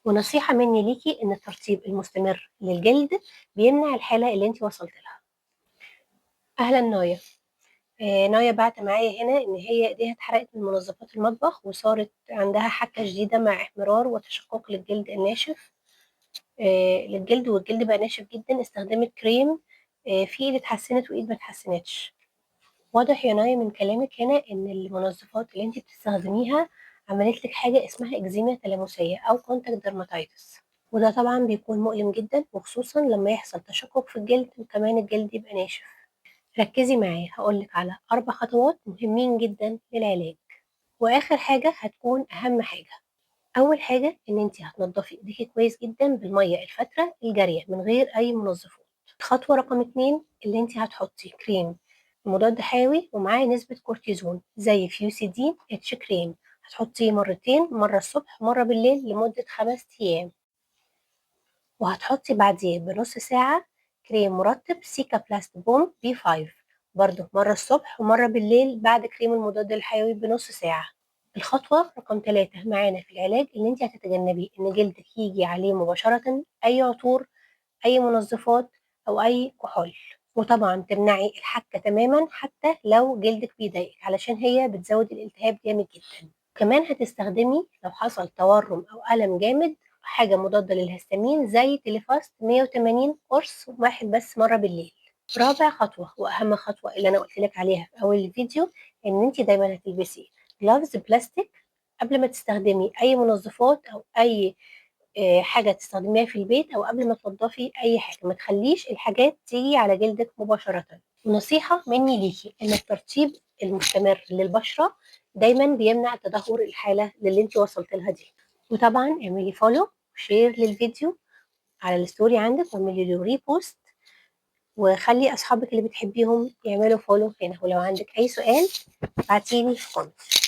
ونصيحة مني ليكي إن الترطيب المستمر للجلد بيمنع الحالة اللي انت وصلت لها. أهلا نايا. نايا بعت معايا هنا إن هي إيديها اتحرقت من منظفات المطبخ وصارت عندها حكة شديدة مع احمرار وتشقق للجلد الناشف. للجلد والجلد بقى ناشف جدا، استخدمت كريم. في ايد اتحسنت وايد ما اتحسنتش. واضح يا نايا من كلامك هنا ان المنظفات اللي انت بتستخدميها عملت لك حاجه اسمها اكزيما تلامسيه او كونتاكت ديرماتايتس، وده طبعا بيكون مؤلم جدا وخصوصا لما يحصل تشقق في الجلد وكمان الجلد يبقى ناشف. ركزي معايا، هقولك على 4 خطوات مهمين جدا للعلاج، واخر حاجه هتكون اهم حاجه. اول حاجه ان انت هتنضفي ايديكي كويس جدا بالميه الفتره الجاريه من غير اي منظفات. خطوه رقم 2 اللي انت هتحطي كريم مضاد حيوي ومعاه نسبه كورتيزون زي فيوسيدين اتش كريم. هتحطيه مرتين، مره الصبح ومره بالليل لمده 5 ايام. وهتحطي بعديه بنص ساعه كريم مرطب سيكا بلاست بوم بي 5، برضه مره الصبح ومره بالليل بعد كريم المضاد الحيوي بنص ساعه. الخطوة رقم 3 معانا في العلاج إن أنت هتتجنبي إن جلدك يجي عليه مباشرة أي عطور، أي منظفات، أو أي كحول. وطبعا تمنعي الحكة تماما حتى لو جلدك بيضايقك علشان هي بتزود الالتهاب جامد جدا. كمان هتستخدمي لو حصل تورم أو ألم جامد حاجة مضادة للهستامين زي تليفاست 180 قرص واحد بس مرة بالليل. رابع خطوة وأهم خطوة اللي أنا قلت لك عليها في أول الفيديو إن أنت دايما هتلبسي جلافز بلاستيك قبل ما تستخدمي أي منظفات أو أي حاجة تستخدميها في البيت، أو قبل ما تنضفي أي حاجة ما تخليش الحاجات تيجي على جلدك مباشرة. ونصيحة مني ليكي إن الترطيب المستمر للبشرة دايما بيمنع تدهور الحالة اللي انت وصلت لها دي. وطبعا اعملي فولو وشير للفيديو على الستوري عندك واعملي له ريبوست، وخلي أصحابك اللي بتحبيهم يعملوا فولو هنا. ولو عندك أي سؤال ابعتيلي في كومنت.